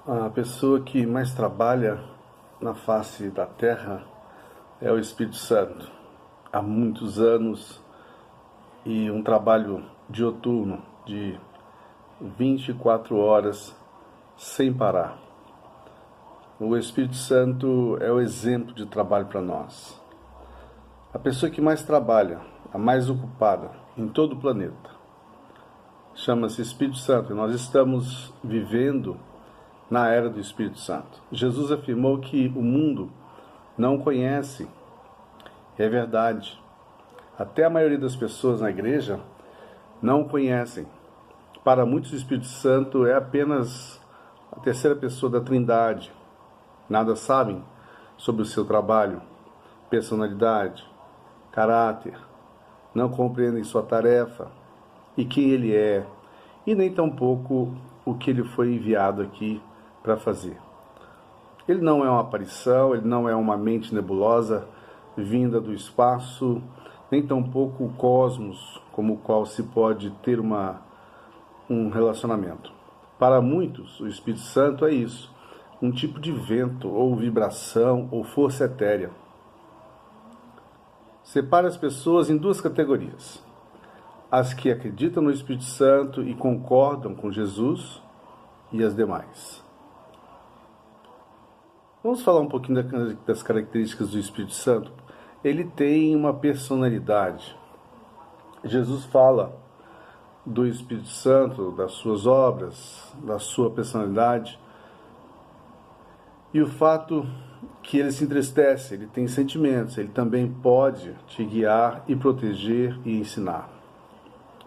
A pessoa que mais trabalha na face da terra é o Espírito Santo. Há muitos anos e um trabalho dioturno de 24 horas sem parar. O Espírito Santo é o exemplo de trabalho para nós. A pessoa que mais trabalha, a mais ocupada em todo o planeta, chama-se Espírito Santo e nós estamos vivendo na era do Espírito Santo. Jesus afirmou que o mundo não conhece. É verdade. Até a maioria das pessoas na igreja não o conhecem. Para muitos, o Espírito Santo é apenas a terceira pessoa da Trindade. Nada sabem sobre o seu trabalho, personalidade, caráter. Não compreendem sua tarefa e quem ele é, e nem tampouco o que ele foi enviado aqui para fazer. Ele não é uma aparição, ele não é uma mente nebulosa vinda do espaço, nem tampouco o cosmos como o qual se pode ter um relacionamento. Para muitos, o Espírito Santo é isso, um tipo de vento, ou vibração, ou força etérea. Separa as pessoas em duas categorias: as que acreditam no Espírito Santo e concordam com Jesus, e as demais. Vamos falar um pouquinho das características do Espírito Santo. Ele tem uma personalidade. Jesus fala do Espírito Santo, das suas obras, da sua personalidade. E o fato que ele se entristece, ele tem sentimentos, ele também pode te guiar e proteger e ensinar.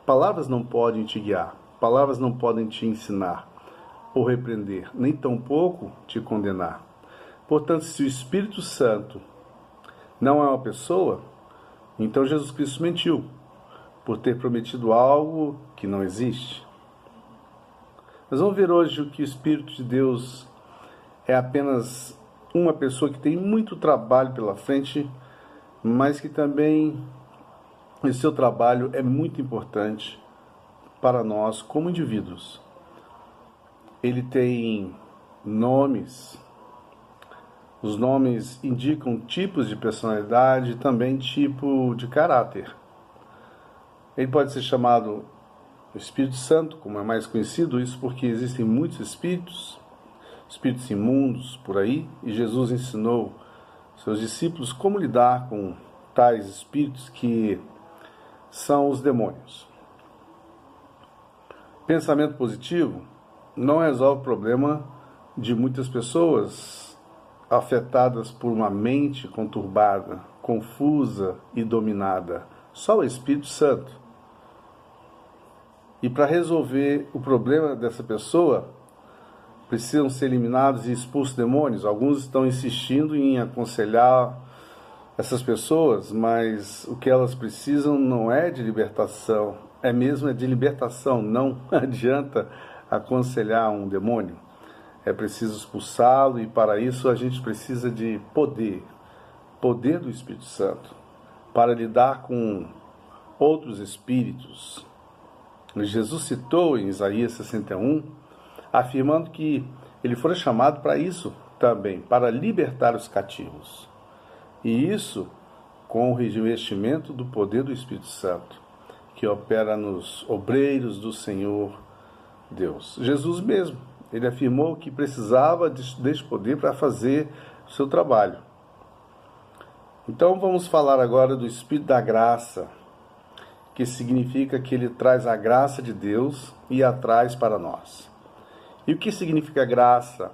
Palavras não podem te guiar, palavras não podem te ensinar ou repreender, nem tampouco te condenar. Portanto, se o Espírito Santo não é uma pessoa, então Jesus Cristo mentiu por ter prometido algo que não existe. Nós vamos ver hoje que o Espírito de Deus é apenas uma pessoa que tem muito trabalho pela frente, mas que também o seu trabalho é muito importante para nós como indivíduos. Ele tem nomes. Os nomes indicam tipos de personalidade e também tipo de caráter. Ele pode ser chamado Espírito Santo, como é mais conhecido, isso porque existem muitos espíritos imundos por aí, e Jesus ensinou seus discípulos como lidar com tais espíritos que são os demônios. Pensamento positivo não resolve o problema de muitas pessoas afetadas por uma mente conturbada, confusa e dominada. Só o Espírito Santo. E para resolver o problema dessa pessoa, precisam ser eliminados e expulsos demônios. Alguns estão insistindo em aconselhar essas pessoas, mas o que elas precisam não é de libertação, é de libertação. Não adianta aconselhar um demônio. É preciso expulsá-lo e para isso a gente precisa de poder do Espírito Santo, para lidar com outros espíritos. Jesus citou em Isaías 61, afirmando que ele foi chamado para isso também, para libertar os cativos. E isso com o revestimento do poder do Espírito Santo, que opera nos obreiros do Senhor Deus. Jesus mesmo, ele afirmou que precisava desse poder para fazer o seu trabalho. Então vamos falar agora do Espírito da Graça, que significa que ele traz a graça de Deus e a traz para nós. E o que significa graça?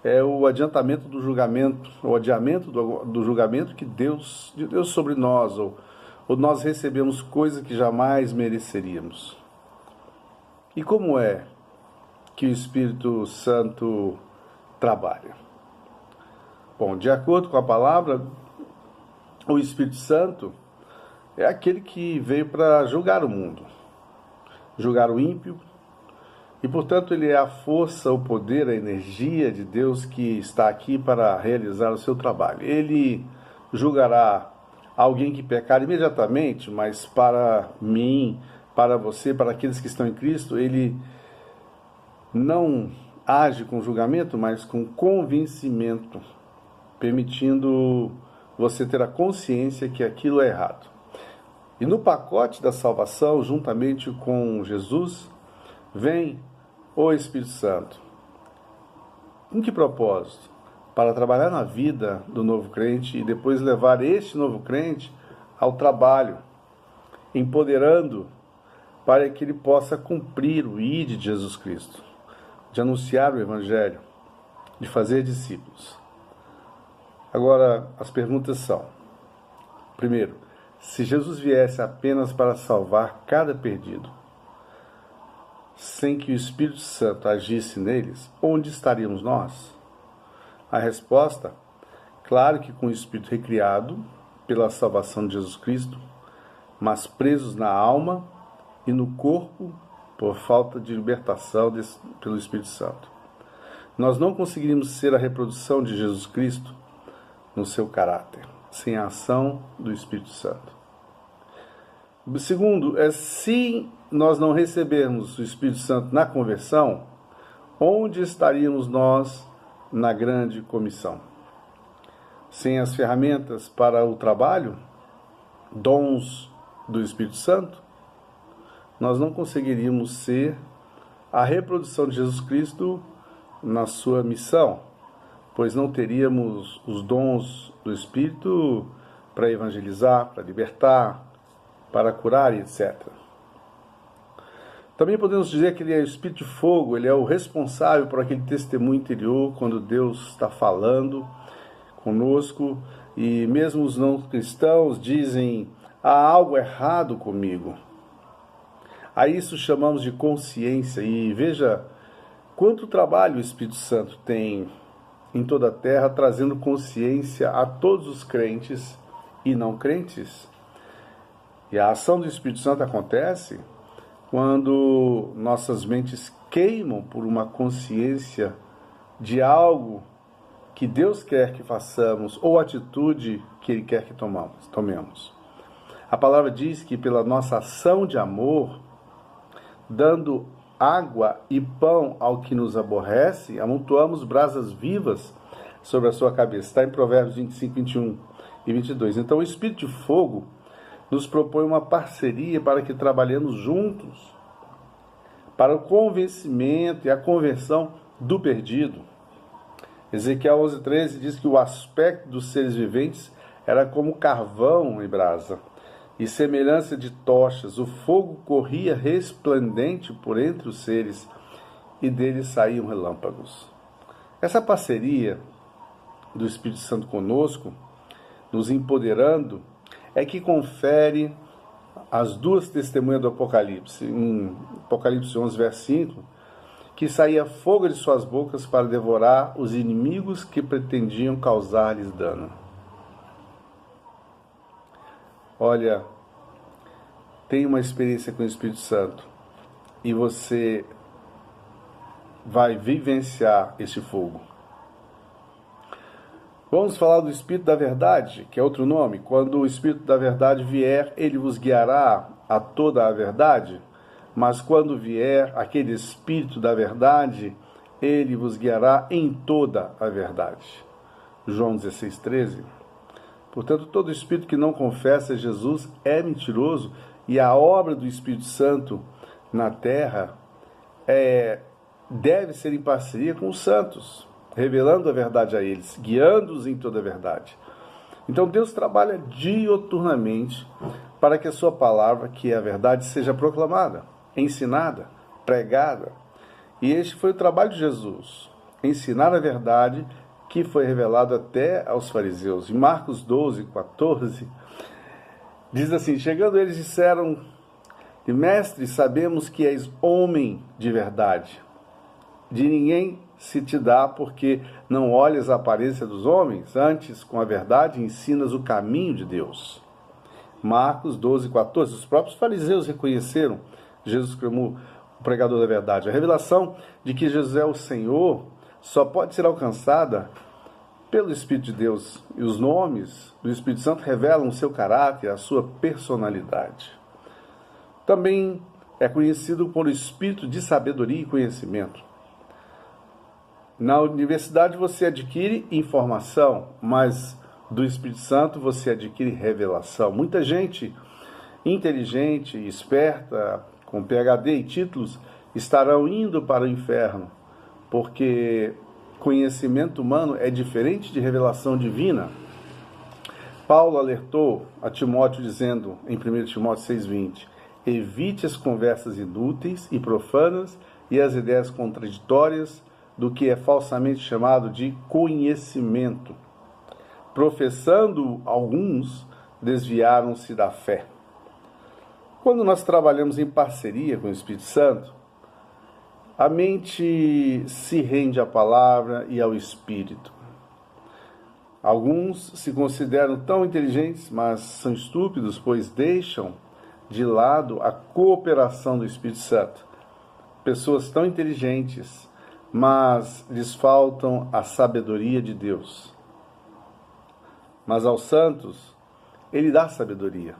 É o adiantamento do julgamento, o adiamento do julgamento de Deus sobre nós, ou nós recebemos coisas que jamais mereceríamos. E como é que o Espírito Santo trabalha? Bom, de acordo com a palavra, o Espírito Santo é aquele que veio para julgar o mundo, julgar o ímpio, e portanto ele é a força, o poder, a energia de Deus que está aqui para realizar o seu trabalho. Ele julgará alguém que pecar imediatamente, mas para mim, para você, para aqueles que estão em Cristo, ele não age com julgamento, mas com convencimento, permitindo você ter a consciência que aquilo é errado. E no pacote da salvação, juntamente com Jesus, vem o Espírito Santo. Com que propósito? Para trabalhar na vida do novo crente e depois levar este novo crente ao trabalho, empoderando para que ele possa cumprir o ID de Jesus Cristo, de anunciar o Evangelho, de fazer discípulos. Agora, as perguntas são: primeiro, se Jesus viesse apenas para salvar cada perdido, sem que o Espírito Santo agisse neles, onde estaríamos nós? A resposta: claro que com o Espírito recriado pela salvação de Jesus Cristo, mas presos na alma e no corpo por falta de libertação pelo Espírito Santo. Nós não conseguiríamos ser a reprodução de Jesus Cristo no seu caráter, sem a ação do Espírito Santo. O segundo é, se nós não recebermos o Espírito Santo na conversão, onde estaríamos nós na grande comissão? Sem as ferramentas para o trabalho, dons do Espírito Santo, nós não conseguiríamos ser a reprodução de Jesus Cristo na sua missão, pois não teríamos os dons do Espírito para evangelizar, para libertar, para curar, etc. Também podemos dizer que ele é o Espírito de fogo, ele é o responsável por aquele testemunho interior, quando Deus está falando conosco, e mesmo os não cristãos dizem: há algo errado comigo. A isso chamamos de consciência, e veja quanto trabalho o Espírito Santo tem em toda a terra, trazendo consciência a todos os crentes e não crentes. E a ação do Espírito Santo acontece quando nossas mentes queimam por uma consciência de algo que Deus quer que façamos ou atitude que Ele quer que tomemos. A palavra diz que pela nossa ação de amor, dando água e pão ao que nos aborrece, amontoamos brasas vivas sobre a sua cabeça. Está em Provérbios 25, 21 e 22. Então o Espírito de fogo nos propõe uma parceria para que trabalhemos juntos para o convencimento e a conversão do perdido. Ezequiel 11:13 diz que o aspecto dos seres viventes era como carvão em brasa, e semelhança de tochas, o fogo corria resplendente por entre os seres, e deles saíam relâmpagos. Essa parceria do Espírito Santo conosco, nos empoderando, é que confere as duas testemunhas do Apocalipse. Em Apocalipse 11, verso 5, que saía fogo de suas bocas para devorar os inimigos que pretendiam causar-lhes dano. Olha, tenha uma experiência com o Espírito Santo e você vai vivenciar esse fogo. Vamos falar do Espírito da Verdade, que é outro nome. Quando o Espírito da Verdade vier, ele vos guiará a toda a verdade. Mas quando vier aquele Espírito da Verdade, ele vos guiará em toda a verdade. João 16:13. Portanto, todo espírito que não confessa Jesus é mentiroso, e a obra do Espírito Santo na terra deve ser em parceria com os santos, revelando a verdade a eles, guiando-os em toda a verdade. Então Deus trabalha dioturnamente para que a sua palavra, que é a verdade, seja proclamada, ensinada, pregada. E este foi o trabalho de Jesus, ensinar a verdade que foi revelado até aos fariseus. Em Marcos 12:14, diz assim: chegando eles disseram: mestre, sabemos que és homem de verdade. De ninguém se te dá, porque não olhas a aparência dos homens, antes com a verdade ensinas o caminho de Deus. Marcos 12:14. Os próprios fariseus reconheceram Jesus como o pregador da verdade. A revelação de que Jesus é o Senhor só pode ser alcançada pelo Espírito de Deus, e os nomes do Espírito Santo revelam o seu caráter, a sua personalidade. Também é conhecido por Espírito de sabedoria e conhecimento. Na universidade você adquire informação, mas do Espírito Santo você adquire revelação. Muita gente inteligente, esperta, com PhD e títulos, estarão indo para o inferno, porque conhecimento humano é diferente de revelação divina. Paulo alertou a Timóteo dizendo, em 1 Timóteo 6,20, evite as conversas inúteis e profanas e as ideias contraditórias do que é falsamente chamado de conhecimento. Professando alguns, desviaram-se da fé. Quando nós trabalhamos em parceria com o Espírito Santo, a mente se rende à palavra e ao Espírito. Alguns se consideram tão inteligentes, mas são estúpidos, pois deixam de lado a cooperação do Espírito Santo. Pessoas tão inteligentes, mas lhes faltam a sabedoria de Deus. Mas aos santos, Ele dá sabedoria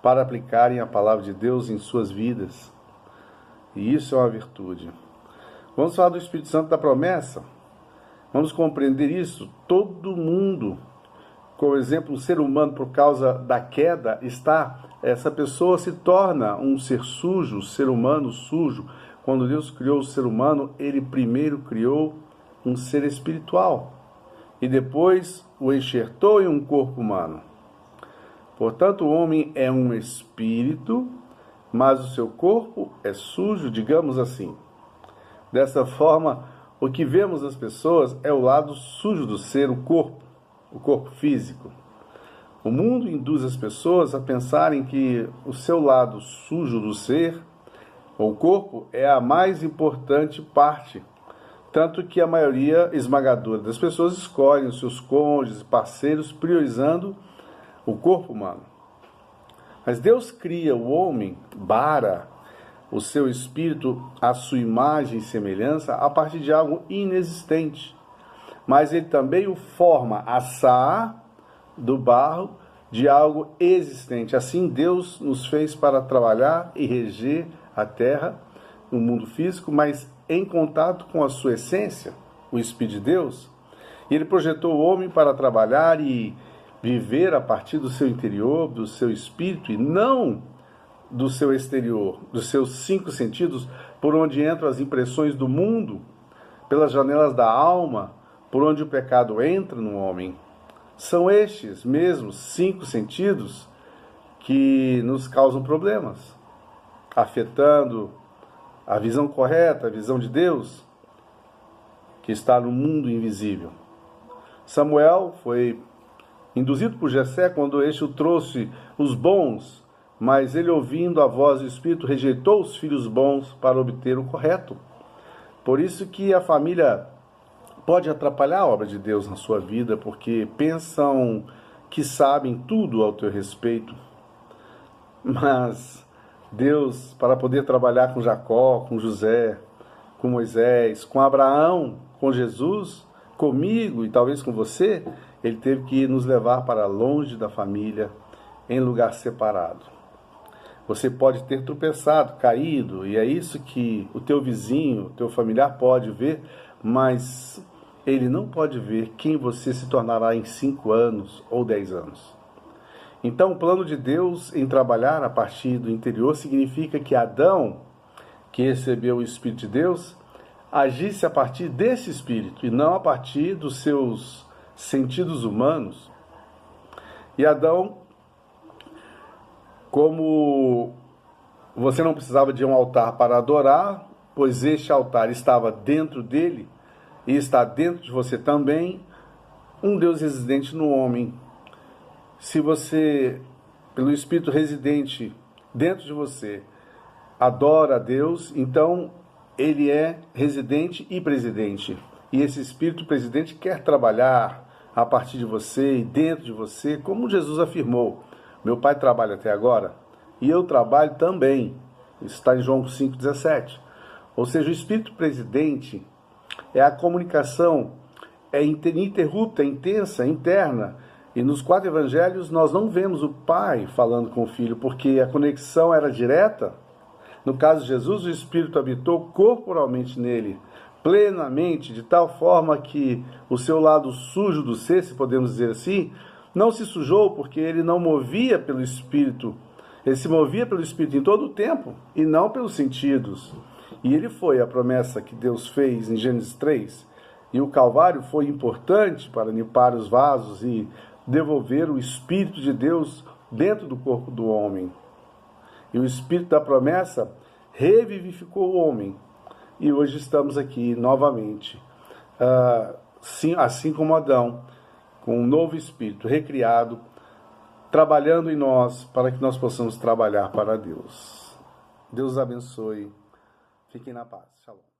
para aplicarem a palavra de Deus em suas vidas. E isso é uma virtude. Vamos falar do Espírito Santo da promessa? Vamos compreender isso. Todo mundo, por exemplo, um ser humano, por causa da queda, essa pessoa se torna um ser sujo, um ser humano sujo. Quando Deus criou o ser humano, Ele primeiro criou um ser espiritual e depois o enxertou em um corpo humano. Portanto, o homem é um espírito, mas o seu corpo é sujo, digamos assim. Dessa forma, o que vemos nas pessoas é o lado sujo do ser, o corpo físico. O mundo induz as pessoas a pensarem que o seu lado sujo do ser, o corpo, é a mais importante parte, tanto que a maioria esmagadora das pessoas escolhem os seus cônjuges, parceiros, priorizando o corpo humano. Mas Deus cria o homem, bara o seu espírito, a sua imagem e semelhança, a partir de algo inexistente. Mas Ele também o forma, assar do barro de algo existente. Assim Deus nos fez para trabalhar e reger a terra, no mundo físico, mas em contato com a sua essência, o Espírito de Deus. E Ele projetou o homem para trabalhar e viver a partir do seu interior, do seu espírito, e não do seu exterior, dos seus 5 sentidos, por onde entram as impressões do mundo, pelas janelas da alma, por onde o pecado entra no homem. São estes mesmos 5 sentidos que nos causam problemas, afetando a visão correta, a visão de Deus, que está no mundo invisível. Samuel foi induzido por Jessé quando este o trouxe os bons, mas ele, ouvindo a voz do Espírito, rejeitou os filhos bons para obter o correto. Por isso que a família pode atrapalhar a obra de Deus na sua vida, porque pensam que sabem tudo ao teu respeito. Mas Deus, para poder trabalhar com Jacó, com José, com Moisés, com Abraão, com Jesus, comigo e talvez com você, Ele teve que nos levar para longe da família, em lugar separado. Você pode ter tropeçado, caído, e é isso que o teu vizinho, o teu familiar pode ver, mas ele não pode ver quem você se tornará em 5 anos ou 10 anos. Então, o plano de Deus em trabalhar a partir do interior significa que Adão, que recebeu o Espírito de Deus, agisse a partir desse Espírito e não a partir dos seus sentidos humanos. E Adão, como você não precisava de um altar para adorar, pois este altar estava dentro dele e está dentro de você também, um Deus residente no homem. Se você, pelo Espírito residente dentro de você, adora a Deus, então Ele é residente e presidente. E esse Espírito presidente quer trabalhar a partir de você e dentro de você, como Jesus afirmou. Meu Pai trabalha até agora e eu trabalho também. Isso está em João 5,17. Ou seja, o Espírito presidente é a comunicação, é ininterrupta, é intensa, é interna. E nos 4 evangelhos nós não vemos o Pai falando com o Filho, porque a conexão era direta. No caso de Jesus, o Espírito habitou corporalmente nele, plenamente, de tal forma que o seu lado sujo do ser, se podemos dizer assim, não se sujou porque ele não movia pelo Espírito. Ele se movia pelo Espírito em todo o tempo e não pelos sentidos. E ele foi a promessa que Deus fez em Gênesis 3. E o Calvário foi importante para limpar os vasos e devolver o Espírito de Deus dentro do corpo do homem. E o Espírito da promessa revivificou o homem. E hoje estamos aqui novamente, assim como Adão, com um novo Espírito recriado, trabalhando em nós para que nós possamos trabalhar para Deus. Deus abençoe. Fiquem na paz. Shalom.